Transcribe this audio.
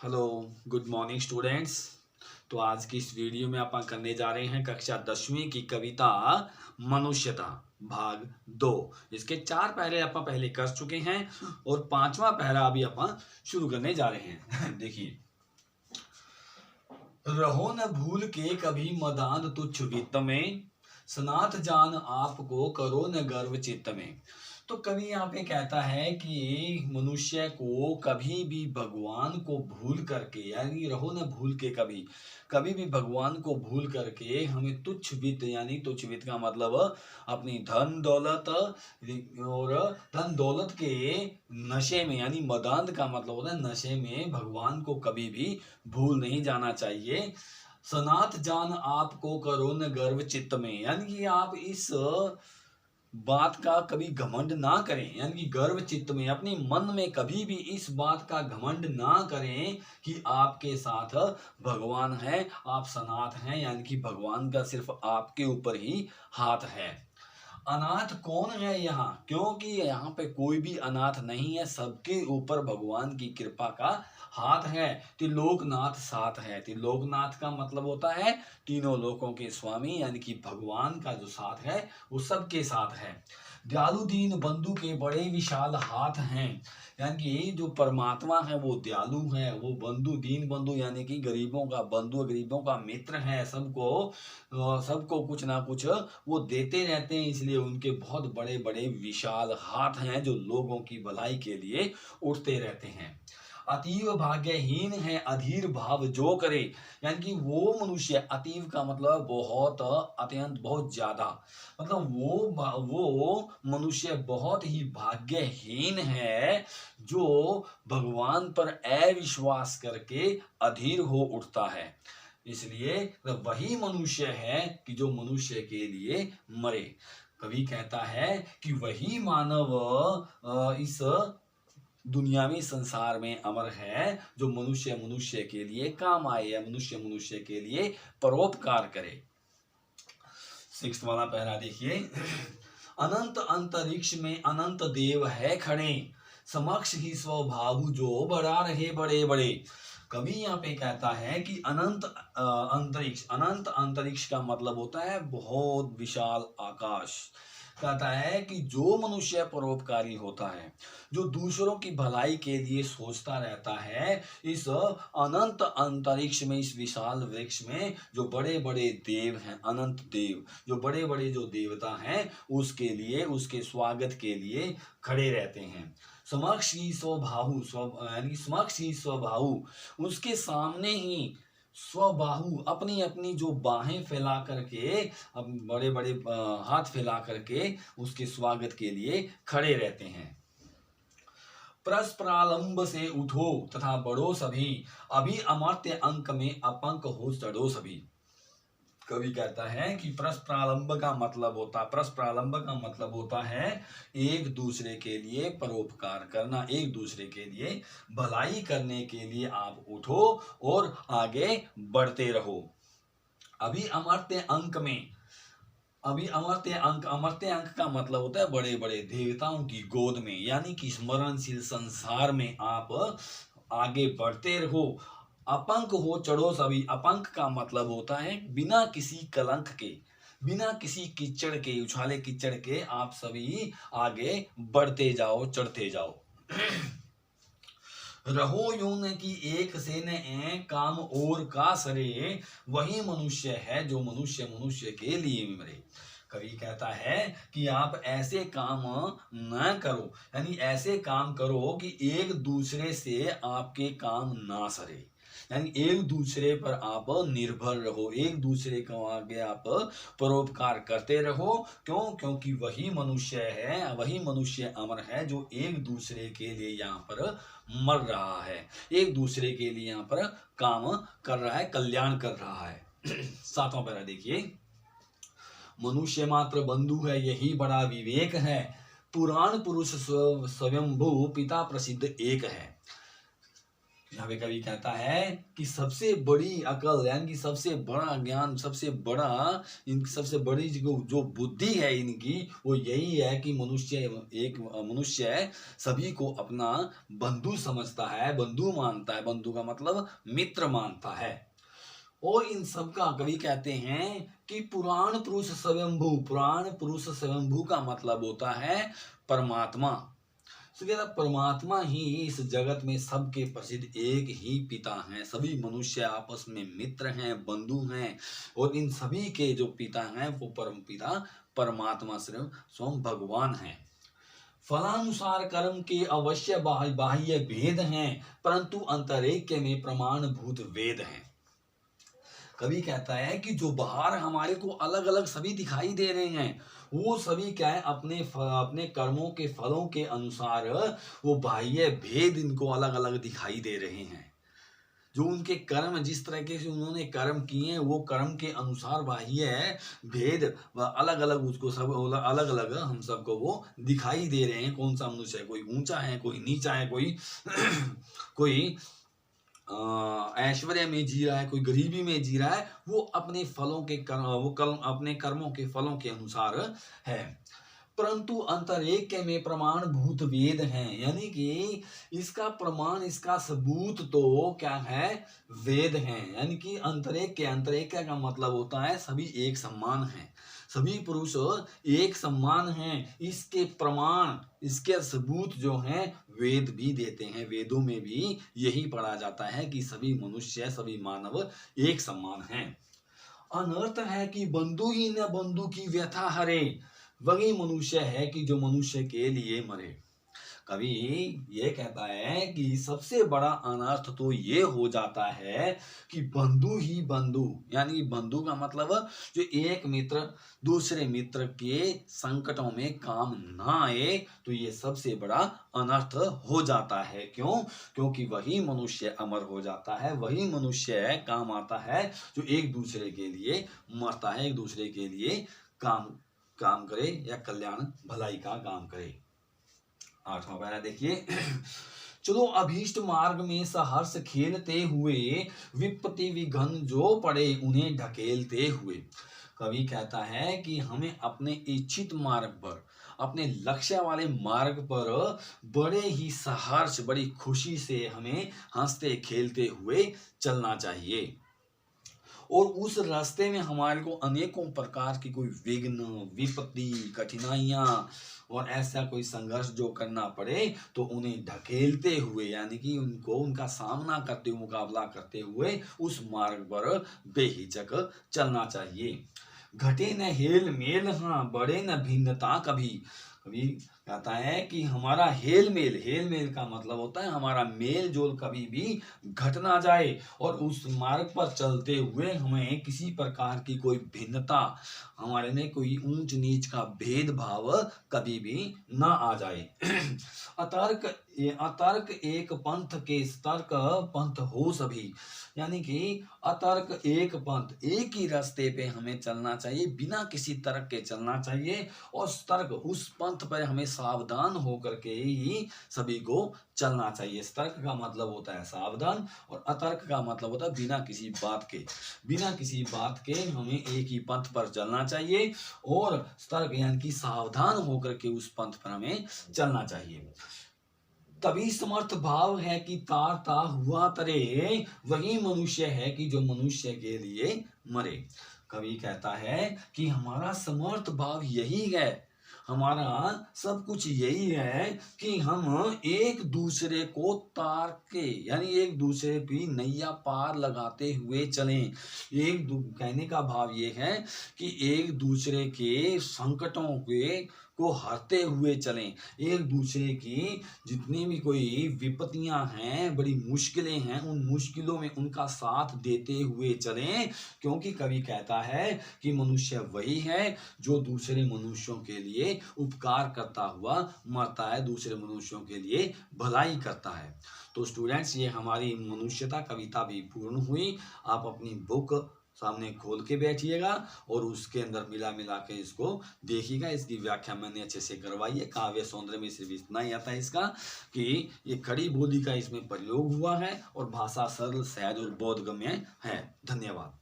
Hello, good morning students. तो आज की इस वीडियो में अपन करने जा रहे हैं कक्षा 10वीं की कविता मनुष्यता भाग 2। इसके 4 पहले अपन पहले कर चुके हैं और 5वां पहला अभी अपन शुरू करने जा रहे हैं। देखिए, रहो न भूल के कभी मदान तुच्छ वित्त में, सनाथ जान आपको करो न गर्व चित्त में। तो कवि यहाँ पे कहता है कि मनुष्य को कभी भी भगवान को भूल करके, यानी रहो न भूल के कभी कभी भी भगवान को भूल करके हमें तुच्छ वित्त, यानी तुच्छ वित्त का मतलब अपनी धन दौलत और धन दौलत के नशे में, यानी मदांध का मतलब होता है नशे में, भगवान को कभी भी भूल नहीं जाना चाहिए। सनाथ जान आपको करो न गर्व चित्त में, यानी कि आप इस बात का कभी घमंड ना करें, यानी कि गर्व चित्त में, अपने मन में कभी भी इस बात का घमंड ना करें कि आपके साथ भगवान है, आप सनाथ हैं, यानी कि भगवान का सिर्फ आपके ऊपर ही हाथ है। अनाथ कौन है यहाँ, क्योंकि यहाँ पे कोई भी अनाथ नहीं है, सबके ऊपर भगवान की कृपा का हाथ है। त्रिलोकनाथ साथ है। त्रिलोकनाथ का मतलब होता है तीनों लोकों के स्वामी, यानी कि भगवान का जो साथ है वो सबके साथ है। दयालु दीन बंधु के बड़े विशाल हाथ हैं, यानी कि जो परमात्मा है वो दयालु है, वो बंधु दीन बंधु यानी कि गरीबों का बंधु, गरीबों का मित्र है। सबको कुछ ना कुछ वो देते रहते हैं, इसलिए उनके बहुत बड़े बड़े विशाल हाथ हैं जो लोगों की भलाई के लिए उठते रहते हैं। अतीव भाग्यहीन है अधीर भाव जो करे, यानी कि वो मनुष्य, अतीव का मतलब बहुत, अत्यंत बहुत ज्यादा, मतलब वो मनुष्य बहुत ही भाग्यहीन है जो भगवान पर अविश्वास करके अधीर हो उठता है। इसलिए वही मनुष्य है कि जो मनुष्य के लिए मरे। कवि कहता है कि वही मानव इस दुनियावी संसार में अमर है जो मनुष्य मनुष्य के लिए काम आए, या मनुष्य मनुष्य के लिए परोपकार करे। 6 वाला पहला देखिए, अनंत अंतरिक्ष में अनंत देव है खड़े, समक्ष ही स्वभाव जो बढ़ा रहे बड़े बड़े। कवि यहाँ पे कहता है कि अनंत अंतरिक्ष, अनंत अंतरिक्ष का मतलब होता है बहुत विशाल आकाश। कहता है कि जो मनुष्य परोपकारी होता है, जो दूसरों की भलाई के लिए सोचता रहता है, इस अनंत अंतरिक्ष में, इस विशाल वृक्ष में जो बड़े बड़े देव हैं, अनंत देव, जो बड़े बड़े जो देवता हैं, उसके लिए, उसके स्वागत के लिए खड़े रहते हैं। समक्ष ही स्वभाहु, यानी समक्ष ही स्वभाहु, उसके सामने ही स्वबाहु, अपनी अपनी जो बाहें फैला करके, अब बड़े बड़े हाथ फैला करके उसके स्वागत के लिए खड़े रहते हैं। प्रस्प्रालंब से उठो तथा बढ़ो सभी, अभी अमर्त्य अंक में अपंक हो चढ़ो सभी। कवि कहता है कि प्रस्प्रालंब का मतलब होता है एक दूसरे के लिए परोपकार करना, एक दूसरे के लिए भलाई करने के लिए आप उठो और आगे बढ़ते रहो। अभी अमर्त्य अंक में, अमर्त्य अंक का मतलब होता है बड़े बड़े देवताओं की गोद में, यानी कि स्मरणशील संसार में आप आगे बढ़ते रहो। अपंक हो चढ़ो सभी, अपंक का मतलब होता है बिना किसी कलंक के, बिना किसी कीचड़ के, उछाले कीचड़ के आप सभी आगे बढ़ते जाओ, चढ़ते जाओ। रहो यूं न कि एक से न काम और का सरे, वही मनुष्य है जो मनुष्य मनुष्य के लिए मरे। कवि कहता है कि आप ऐसे काम न करो, यानी ऐसे काम करो कि एक दूसरे से आपके काम ना सरे, यानी एक दूसरे पर आप निर्भर रहो, एक दूसरे को आगे आप परोपकार करते रहो। क्यों? क्योंकि वही मनुष्य है, वही मनुष्य अमर है जो एक दूसरे के लिए यहाँ पर मर रहा है, एक दूसरे के लिए यहाँ पर काम कर रहा है, कल्याण कर रहा है। 7वां पैरा देखिए, मनुष्य मात्र बंधु है यही बड़ा विवेक है, पुराण पुरुष स्वयंभू पिता प्रसिद्ध एक है। यहाँ पे कवि कहता है कि सबसे बड़ी अकल यानी कि सबसे बड़ा ज्ञान, सबसे बड़ा इनकी सबसे बड़ी जो बुद्धि है इनकी, वो यही है कि मनुष्य सभी को अपना बंधु समझता है, बंधु मानता है, बंधु का मतलब मित्र मानता है। और इन सब का कवि कहते हैं कि पुराण पुरुष स्वयंभू का मतलब होता है परमात्मा। तो कहता परमात्मा ही इस जगत में सबके प्रसिद्ध एक ही पिता हैं। सभी मनुष्य आपस में मित्र हैं, बंधु हैं, और इन सभी के जो पिता हैं वो परम पिता परमात्मा स्वयं भगवान हैं। फलानुसार कर्म के अवश्य बाह्य भेद हैं, परंतु अंतरेक्य में प्रमाणभूत वेद हैं। कवि कहता है कि जो बाहर हमारे को अलग अलग सभी दिखाई दे रहे हैं, वो सभी क्या है अपने कर्मों के फलों के अनुसार वो बाह्य भेद इनको अलग अलग दिखाई दे रहे हैं। जो उनके कर्म जिस तरीके से उन्होंने कर्म किए वो कर्म के अनुसार बाह्य भेद व अलग अलग उसको सब अलग अलग हम सबको वो दिखाई दे रहे हैं। कौन सा मनुष्य है, कोई ऊंचा है, कोई नीचा है, कोई कोई ऐश्वर्य में जी रहा है, कोई गरीबी में जी रहा है, वो अपने फलों के अपने कर्मों के फलों के अनुसार है। परंतु अंतरेक्य में प्रमाणभूत वेद हैं, यानी कि इसका प्रमाण, इसका सबूत तो क्या है, वेद हैं। यानी कि अंतरेक्य का मतलब होता है सभी एक समान हैं, सभी पुरुष एक समान हैं। इसके प्रमाण, इसके सबूत जो हैं वेद भी देते हैं। वेदों में भी यही पढ़ा जाता है कि सभी मनुष्य, सभी मानव एक समान हैं। अनर्थ है कि बंधु ही न बंधु की व्यथा हरे, वही मनुष्य है कि जो मनुष्य के लिए मरे। कवि ये कहता है कि सबसे बड़ा अनर्थ तो ये हो जाता है कि बंधु ही बंधु, यानी बंधु का मतलब जो एक मित्र दूसरे मित्र के संकटों में काम ना आए, तो ये सबसे बड़ा अनर्थ हो जाता है। क्यों? क्योंकि वही मनुष्य अमर हो जाता है, वही मनुष्य काम आता है जो एक दूसरे के लिए मरता है, एक दूसरे के लिए काम करे या कल्याण भलाई का काम करे। 8वां पैरा देखिए। चलो अभीष्ट मार्ग में सहर्ष खेलते हुए, विपत्ति विघन जो पड़े उन्हें ढकेलते हुए। कवि कहता है कि हमें अपने इच्छित मार्ग पर, अपने लक्ष्य वाले मार्ग पर बड़े ही सहर्ष, बड़ी खुशी से हमें हंसते खेलते हुए चलना चाहिए। और उस रास्ते में हमारे को अनेकों प्रकार की कोई विघ्न, विपत्ति, कठिनाइयां और ऐसा कोई संघर्ष जो करना पड़े तो उन्हें ढकेलते हुए, यानी कि उनका सामना करते हुए, मुकाबला करते हुए उस मार्ग पर बेहिचक चलना चाहिए। घटे न हेल मेल, हाँ बढ़े न भिन्नता कभी। कभी कहता है कि हमारा हेल मेल का मतलब होता है हमारा मेल जोल कभी भी घट ना जाए, और उस मार्ग पर चलते हुए हमें किसी प्रकार की कोई भिन्नता, हमारे में कोई ऊंच नीच का भेदभाव कभी भी ना आ जाए। अतर्क एक पंथ के तर्क पंथ हो सभी, यानी कि अतर्क एक पंथ, एक ही रास्ते पे हमें चलना चाहिए, बिना किसी तर्क के चलना चाहिए, और तर्क उस पंथ पर हमें सावधान होकर के ही सभी को चलना चाहिए। तर्क का मतलब होता है सावधान, और अतर्क का मतलब होता है बिना किसी बात के हमें एक ही पंथ पर चलना चाहिए, और तर्क यानी कि सावधान होकर के उस पंथ पर हमें चलना चाहिए। तभी समर्थ भाव है कि तारता हुआ तरे, वही मनुष्य है कि जो मनुष्य के लिए मरे। कवि कहता है कि हमारा समर्थ भाव यही है, हमारा सब कुछ यही है कि हम एक दूसरे को तार के, यानी एक दूसरे की नैया पार लगाते हुए चलें। कहने का भाव ये है कि एक दूसरे के संकटों को हरते हुए चलें, एक दूसरे की जितनी भी कोई विपत्तियां हैं, बड़ी मुश्किलें हैं, उन मुश्किलों में उनका साथ देते हुए चलें। क्योंकि कवि कहता है कि मनुष्य वही है जो दूसरे मनुष्यों के लिए उपकार करता हुआ मरता है, दूसरे मनुष्यों के लिए भलाई करता है। तो स्टूडेंट्स, ये हमारी मनुष्यता कविता भी पूर्ण हुई। आप अपनी बुक सामने खोल के बैठिएगा और उसके अंदर मिला मिला के इसको देखिएगा। इसकी व्याख्या मैंने अच्छे से करवाई है। काव्य सौंदर्य में सिर्फ इतना ही आता है इसका कि ये खड़ी बोली का इसमें प्रयोग हुआ है और भाषा सरल, सहज और बोधगम्य है। धन्यवाद।